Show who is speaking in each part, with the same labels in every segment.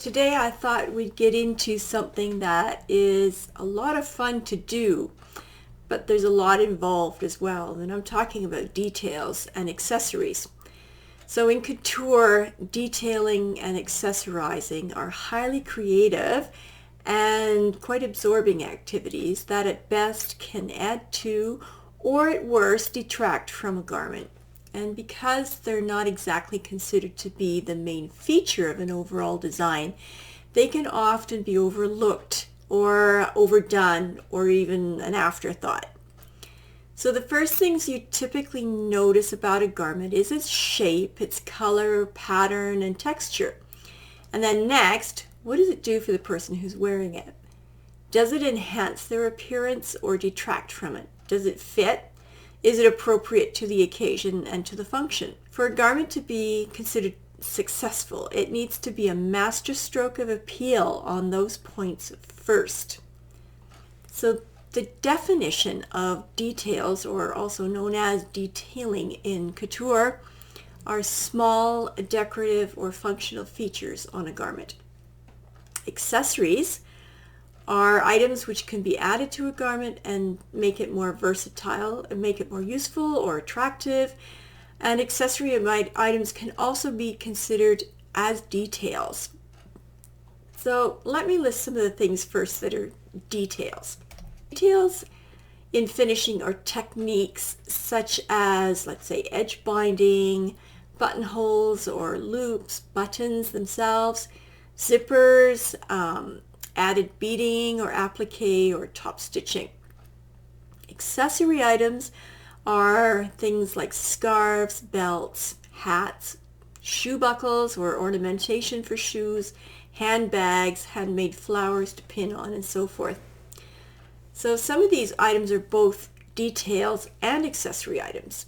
Speaker 1: Today I thought we'd get into something that is a lot of fun to do, but there's a lot involved as well, and I'm talking about details and accessories. So in couture, detailing and accessorizing are highly creative and quite absorbing activities that at best can add to, or at worst detract from, a garment. And because they're not exactly considered to be the main feature of an overall design, they can often be overlooked or overdone or even an afterthought. So the first things you typically notice about a garment is its shape, its color, pattern, and texture. And then next, what does it do for the person who's wearing it? Does it enhance their appearance or detract from it? Does it fit? Is it appropriate to the occasion and to the function? For a garment to be considered successful, it needs to be a masterstroke of appeal on those points first. So the definition of details, or also known as detailing in couture, are small decorative or functional features on a garment. Accessories are items which can be added to a garment and make it more versatile and make it more useful or attractive. And accessory items can also be considered as details. So let me list some of the things first that are details. Details in finishing are techniques such as, let's say, edge binding, buttonholes or loops, buttons themselves, zippers, added beading or applique or top stitching. Accessory items are things like scarves, belts, hats, shoe buckles or ornamentation for shoes, handbags, handmade flowers to pin on, and so forth. So some of these items are both details and accessory items.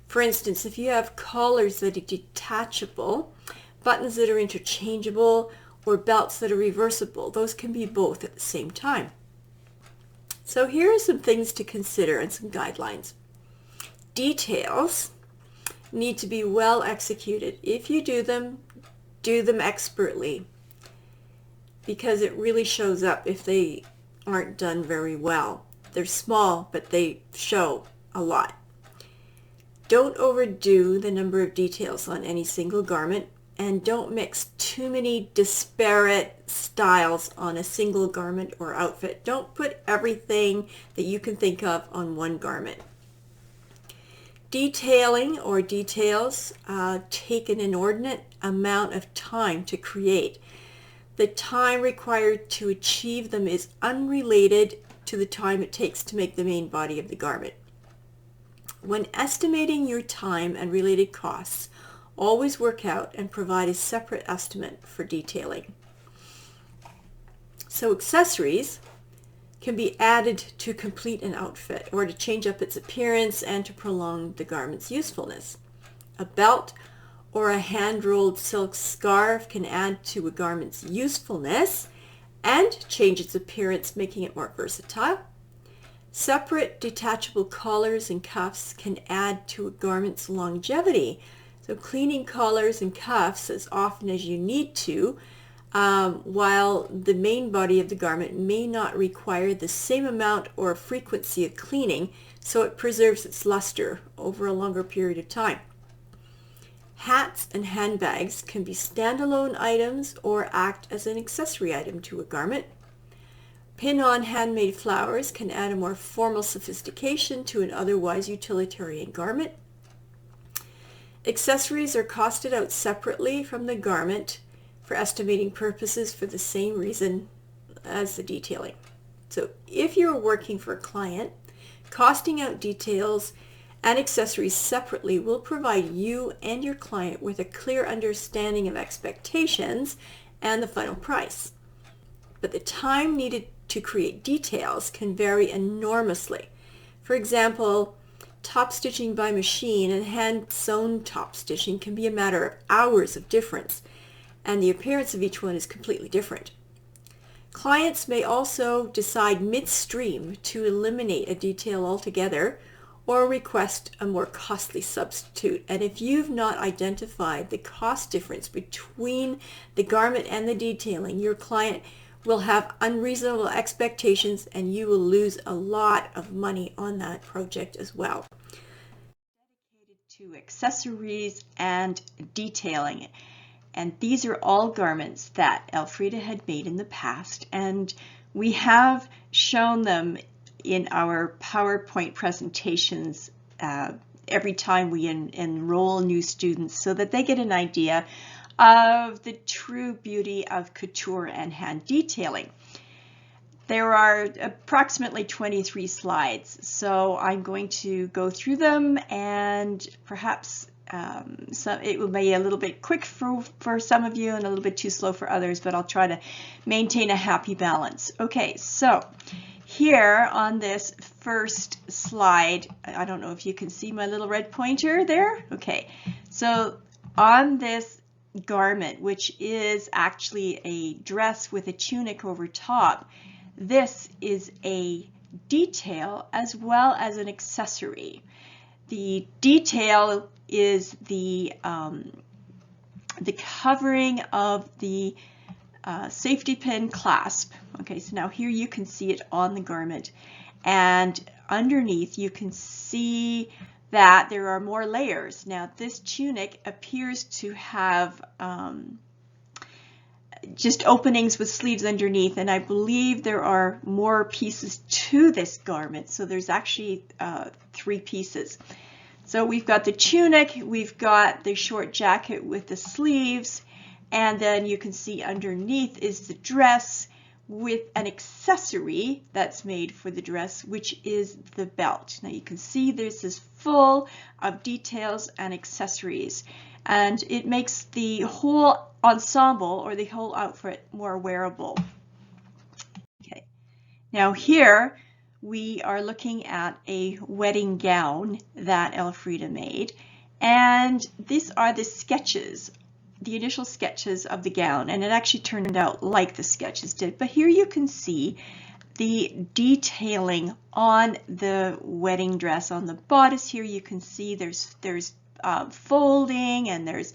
Speaker 1: For instance, if you have collars that are detachable, buttons that are interchangeable, or belts that are reversible, those can be both at the same time. So here are some things to consider and some guidelines. Details need to be well executed. If you do them expertly, because it really shows up if they aren't done very well. They're small, but they show a lot. Don't overdo the number of details on any single garment, and don't mix too many disparate styles on a single garment or outfit. Don't put everything that you can think of on one garment. Detailing or details take an inordinate amount of time to create. The time required to achieve them is unrelated to the time it takes to make the main body of the garment. When estimating your time and related costs, always work out and provide a separate estimate for detailing. So accessories can be added to complete an outfit or to change up its appearance and to prolong the garment's usefulness. A belt or a hand-rolled silk scarf can add to a garment's usefulness and change its appearance, making it more versatile. Separate detachable collars and cuffs can add to a garment's longevity. So cleaning collars and cuffs as often as you need to, while the main body of the garment may not require the same amount or frequency of cleaning, so it preserves its luster over a longer period of time. Hats and handbags can be standalone items or act as an accessory item to a garment. Pin-on handmade flowers can add a more formal sophistication to an otherwise utilitarian garment. Accessories are costed out separately from the garment for estimating purposes for the same reason as the detailing. So if you're working for a client, costing out details and accessories separately will provide you and your client with a clear understanding of expectations and the final price. But the time needed to create details can vary enormously. For example, top stitching by machine and hand-sewn top stitching can be a matter of hours of difference, and the appearance of each one is completely different. Clients may also decide midstream to eliminate a detail altogether or request a more costly substitute. And if you've not identified the cost difference between the garment and the detailing, your client will have unreasonable expectations and you will lose a lot of money on that project as well.
Speaker 2: Dedicated to accessories and detailing. And these are all garments that Elfrida had made in the past, and we have shown them in our PowerPoint presentations every time we enroll new students so that they get an idea of the true beauty of couture and hand detailing. There are approximately 23 slides, so I'm going to go through them, and perhaps so it will be a little bit quick for some of you and a little bit too slow for others, but I'll try to maintain a happy balance. Okay, so here on this first slide, I don't know if you can see my little red pointer there. Okay, so on this garment, which is actually a dress with a tunic over top, this is a detail as well as an accessory. The detail is the covering of the safety pin clasp. Okay, so now here you can see it on the garment, and underneath you can see that there are more layers. Now this tunic appears to have just openings with sleeves underneath, and I believe there are more pieces to this garment, so there's actually 3 pieces. So we've got the tunic, we've got the short jacket with the sleeves, and then you can see underneath is the dress with an accessory that's made for the dress, which is the belt. Now you can see this is full of details and accessories, and it makes the whole ensemble or the whole outfit more wearable. Okay, now here we are looking at a wedding gown that Elfrida made, and these are the sketches, the initial sketches of the gown, and it actually turned out like the sketches did. But here you can see the detailing on the wedding dress. On the bodice here you can see there's folding, and there's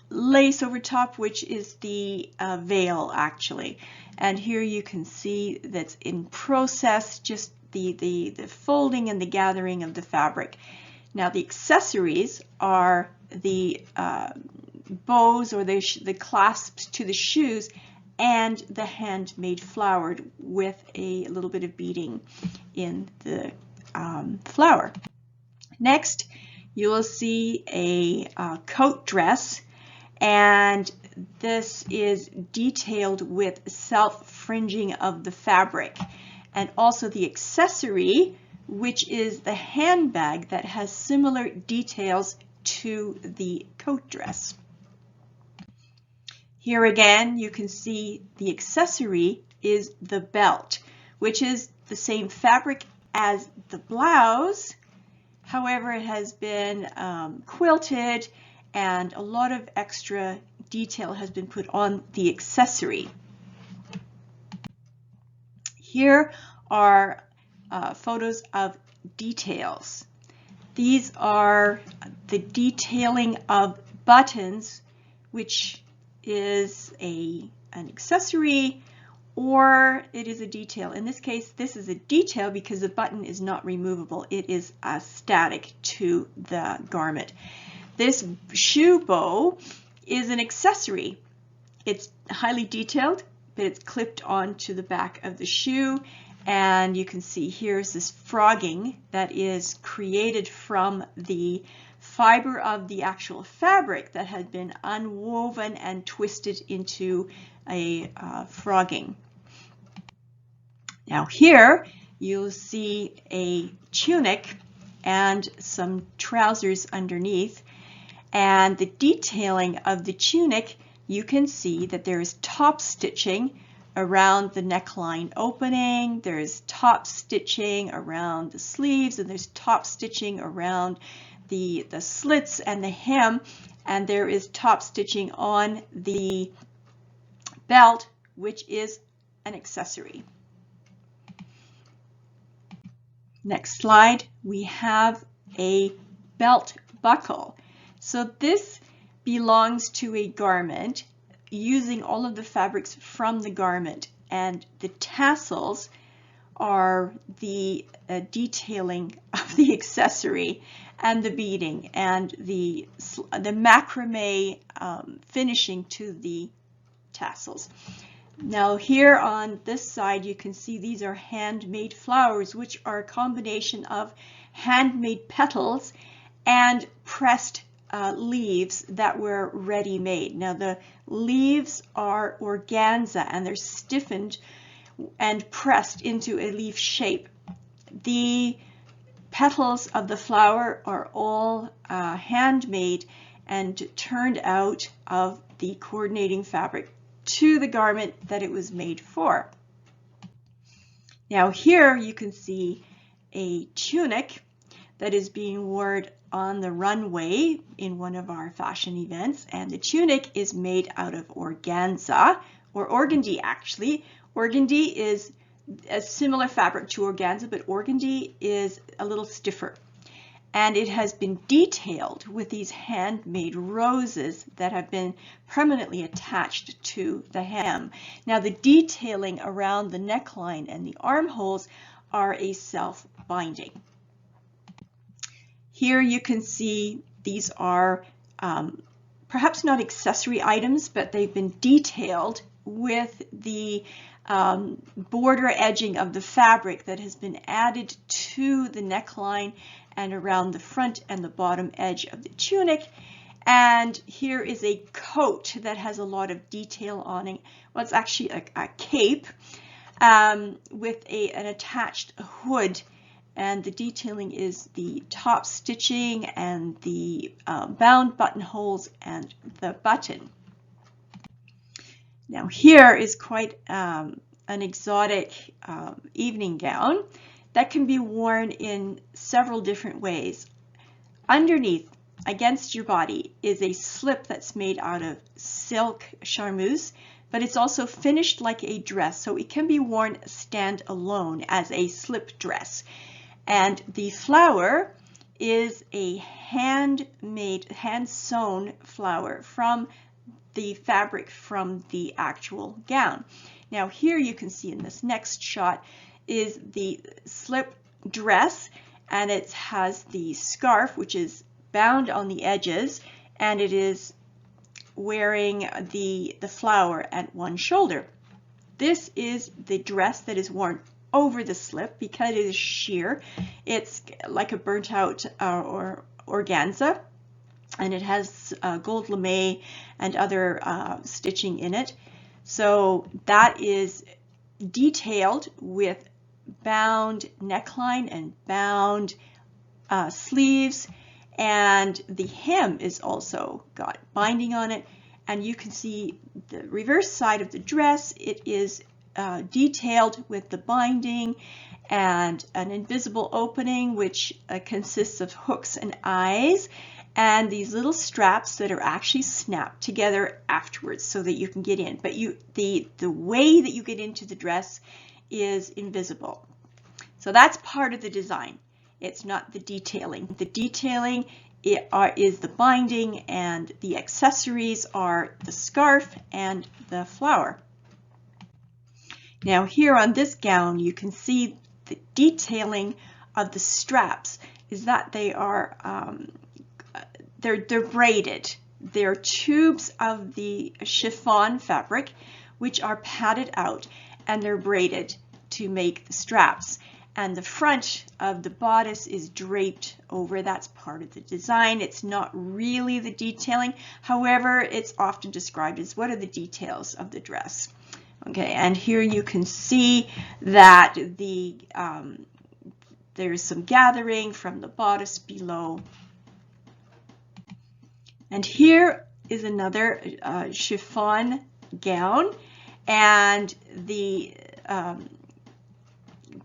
Speaker 2: lace over top, which is the veil actually. And here you can see that's in process, just the folding and the gathering of the fabric. Now the accessories are the bows or the clasps to the shoes and the handmade flowered with a little bit of beading in the flower. Next, you will see a coat dress, and this is detailed with self-fringing of the fabric, and also the accessory, which is the handbag that has similar details to the coat dress. Here again you can see the accessory is the belt, which is the same fabric as the blouse. However, it has been quilted, and a lot of extra detail has been put on the accessory. Here are photos of details. These are the detailing of buttons, which is an accessory, or it is a detail. In this case, this is a detail because the button is not removable. It is static to the garment. This shoe bow is an accessory. It's highly detailed, but it's clipped onto the back of the shoe, and you can see here's this frogging that is created from the fiber of the actual fabric that had been unwoven and twisted into a frogging. Now here you'll see a tunic and some trousers underneath, and the detailing of the tunic, you can see that there is top stitching around the neckline opening, there's top stitching around the sleeves, and there's top stitching around the slits and the hem, and there is top stitching on the belt, which is an accessory. Next slide, we have a belt buckle. So this belongs to a garment using all of the fabrics from the garment, and the tassels are the detailing of the accessory and the beading and the macrame finishing to the tassels. Now here on this side you can see these are handmade flowers, which are a combination of handmade petals and pressed leaves that were ready made. Now the leaves are organza and they're stiffened and pressed into a leaf shape. The petals of the flower are all handmade and turned out of the coordinating fabric to the garment that it was made for. Now here you can see a tunic that is being worn on the runway in one of our fashion events, and the tunic is made out of organza, or organdy actually. Organdy is a similar fabric to organza, but organdy is a little stiffer. And it has been detailed with these handmade roses that have been permanently attached to the hem. Now the detailing around the neckline and the armholes are a self-binding. Here you can see these are perhaps not accessory items, but they've been detailed with the border edging of the fabric that has been added to the neckline and around the front and the bottom edge of the tunic. And here is a coat that has a lot of detail on it. Well, it's actually a cape with an attached hood, and the detailing is the top stitching and the bound buttonholes and the button. Now here is quite an exotic evening gown that can be worn in several different ways. Underneath, against your body, is a slip that's made out of silk charmeuse, but it's also finished like a dress, so it can be worn stand alone as a slip dress. And the flower is a handmade, hand-sewn flower from the fabric from the actual gown. Now here you can see in this next shot is the slip dress, and it has the scarf which is bound on the edges, and it is wearing the flower at one shoulder. This is the dress that is worn over the slip because it is sheer. It's like a burnt out or organza, and it has gold lame and other stitching in it. So that is detailed with bound neckline and bound sleeves, and the hem is also got binding on it. And you can see the reverse side of the dress. It is detailed with the binding and an invisible opening which consists of hooks and eyes, and these little straps that are actually snapped together afterwards so that you can get in. But the way that you get into the dress is invisible. So that's part of the design. It's not the detailing. The detailing is the binding, and the accessories are the scarf and the flower. Now here on this gown you can see the detailing of the straps is that they are they're braided. They're tubes of the chiffon fabric which are padded out, and they're braided to make the straps. And the front of the bodice is draped over. That's part of the design. It's not really the detailing. However, it's often described as what are the details of the dress. Okay, and here you can see that there's some gathering from the bodice below. And here is another chiffon gown, and the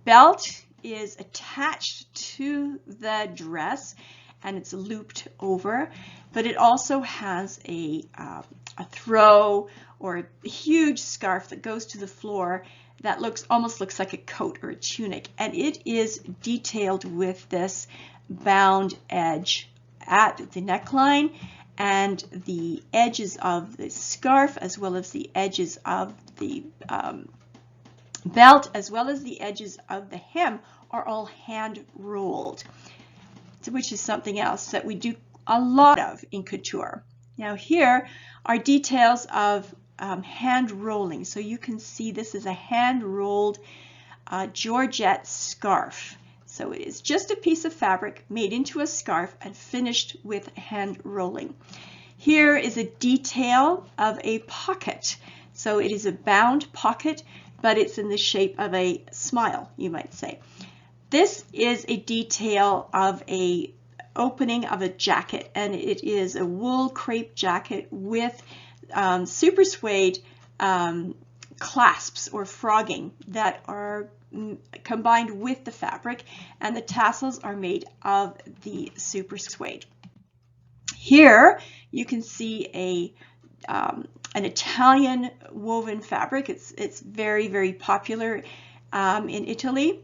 Speaker 2: belt is attached to the dress and it's looped over, but it also has a throw or a huge scarf that goes to the floor that almost looks like a coat or a tunic, and it is detailed with this bound edge at the neckline and the edges of the scarf, as well as the edges of the belt, as well as the edges of the hem, are all hand rolled, which is something else that we do a lot of in couture. Now here are details of hand rolling. So you can see this is a hand rolled Georgette scarf. So it is just a piece of fabric made into a scarf and finished with hand rolling. Here is a detail of a pocket. So it is a bound pocket, but it's in the shape of a smile, you might say. This is a detail of a opening of a jacket, and it is a wool crepe jacket with super suede clasps or frogging that are combined with the fabric, and the tassels are made of the super suede. Here you can see an Italian woven fabric. It's very, very popular in Italy,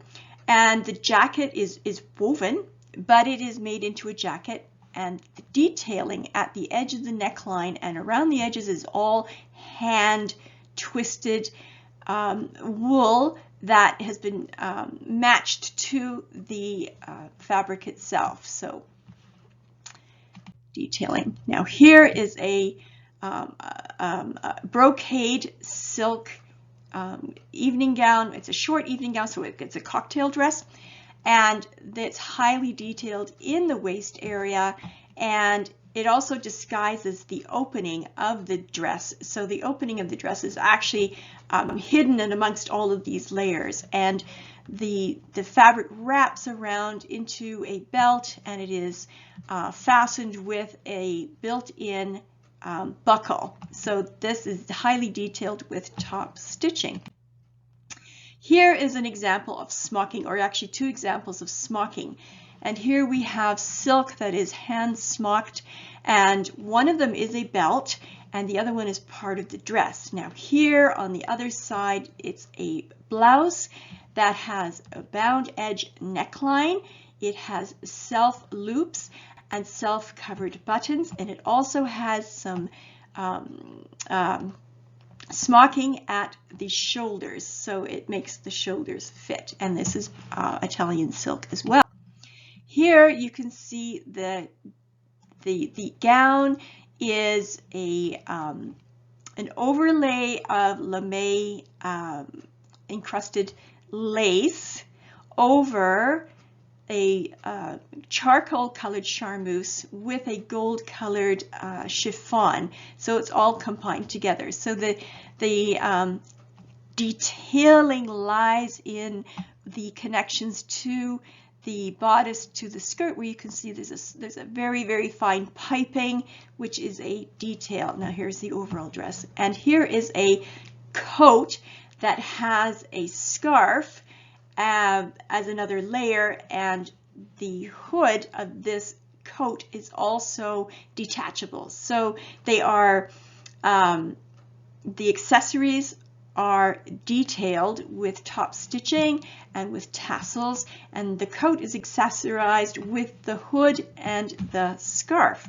Speaker 2: and the jacket is woven, but it is made into a jacket, and the detailing at the edge of the neckline and around the edges is all hand twisted wool that has been matched to the fabric itself. So detailing. Now here is a brocade silk evening gown. It's a short evening gown, so it's a cocktail dress, and it's highly detailed in the waist area, and it also disguises the opening of the dress. So the opening of the dress is actually hidden in amongst all of these layers, and the fabric wraps around into a belt, and it is fastened with a built-in buckle. So this is highly detailed with top stitching. Here is an example of smocking, or actually two examples of smocking. And here we have silk that is hand smocked, and one of them is a belt and the other one is part of the dress. Now here on the other side, it's a blouse that has a bound edge neckline. It has self loops and self-covered buttons, and it also has some smocking at the shoulders, so it makes the shoulders fit, and this is Italian silk as well. Here you can see the gown is an overlay of lame encrusted lace over a charcoal colored charmeuse with a gold colored chiffon, so it's all combined together. So the detailing lies in the connections to the bodice to the skirt, where you can see there's a very, very fine piping, which is a detail. Now here's the overall dress, and here is a coat that has a scarf as another layer, and the hood of this coat is also detachable. So they are, the accessories are detailed with top stitching and with tassels, and the coat is accessorized with the hood and the scarf.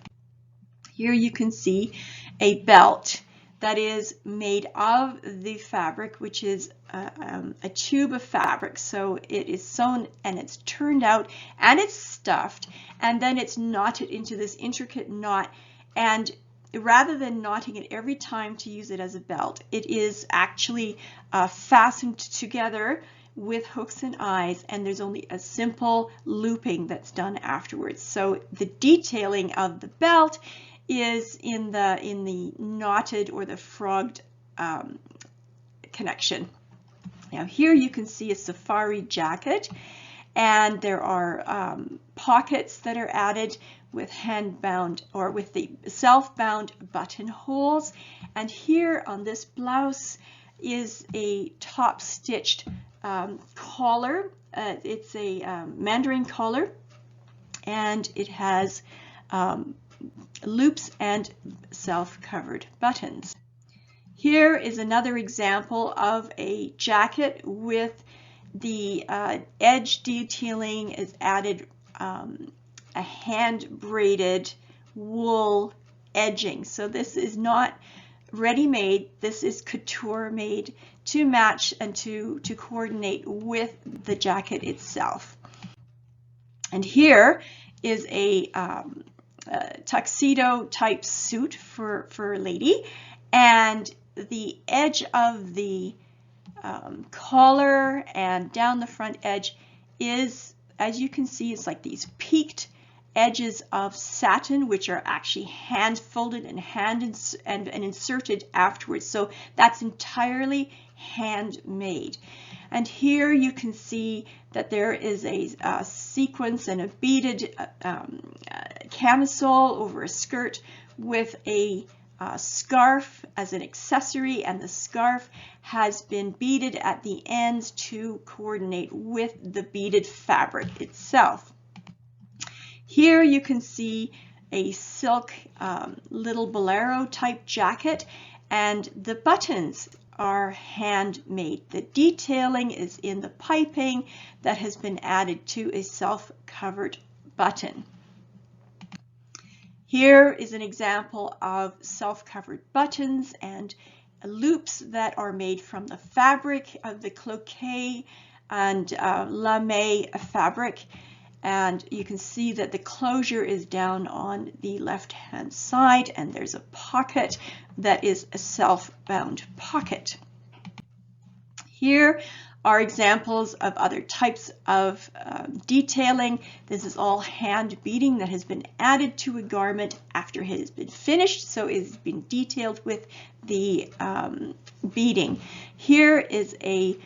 Speaker 2: Here you can see a belt that is made of the fabric, which is a tube of fabric. So it is sewn and it's turned out and it's stuffed, and then it's knotted into this intricate knot, and rather than knotting it every time to use it as a belt, it is actually fastened together with hooks and eyes, and there's only a simple looping that's done afterwards. So the detailing of the belt is in the knotted or the frogged connection. Now here you can see a safari jacket, and there are pockets that are added with hand-bound or with the self-bound buttonholes. And here on this blouse is a top-stitched collar. It's a mandarin collar, and it has loops and self-covered buttons. Here is another example of a jacket with the edge detailing is added, a hand braided wool edging. So this is not ready-made, this is couture made to match and to coordinate with the jacket itself. And here is a tuxedo type suit for a lady, and the edge of the collar and down the front edge is, as you can see, it's like these peaked edges of satin, which are actually hand folded and inserted afterwards. So that's entirely handmade. And here you can see that there is a sequence and a beaded camisole over a skirt with a scarf as an accessory, and the scarf has been beaded at the ends to coordinate with the beaded fabric itself. Here you can see a silk little bolero type jacket, and the buttons are handmade. The detailing is in the piping that has been added to a self-covered button. Here is an example of self-covered buttons and loops that are made from the fabric of the cloquet and lame fabric. And you can see that the closure is down on the left-hand side, and there's a pocket that is a self-bound pocket. Here are examples of other types of detailing. This is all hand beading that has been added to a garment after it has been finished, so it's been detailed with the beading. Here is a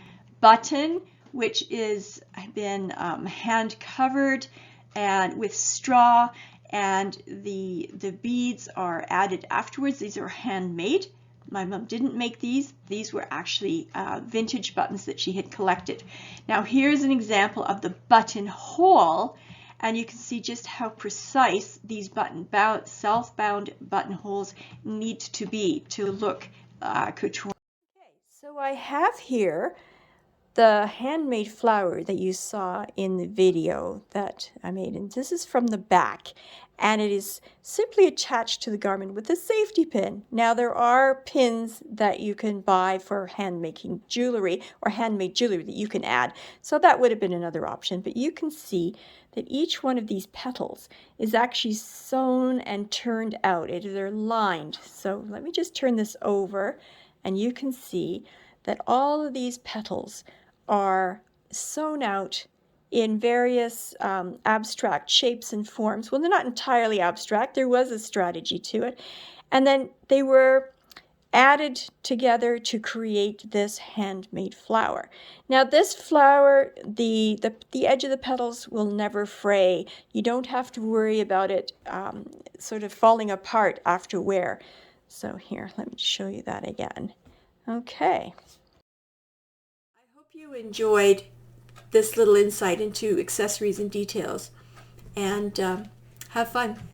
Speaker 2: button which is been hand covered and with straw, and the beads are added afterwards. These are handmade. My mom didn't make these. These were actually vintage buttons that she had collected. Now here's an example of the buttonhole, and you can see just how precise these self-bound buttonholes need to be to look couture.
Speaker 1: Okay, so I have here the handmade flower that you saw in the video that I made, and this is from the back, and it is simply attached to the garment with a safety pin. Now there are pins that you can buy for hand-making jewelry or handmade jewelry that you can add, so that would have been another option, but you can see that each one of these petals is actually sewn and turned out. They're lined. So let me just turn this over, and you can see that all of these petals are sewn out in various abstract shapes and forms. Well, they're not entirely abstract. There was a strategy to it. And then they were added together to create this handmade flower. Now this flower, the edge of the petals will never fray. You don't have to worry about it sort of falling apart after wear. So here, let me show you that again. Okay. You enjoyed this little insight into accessories and details, and have fun.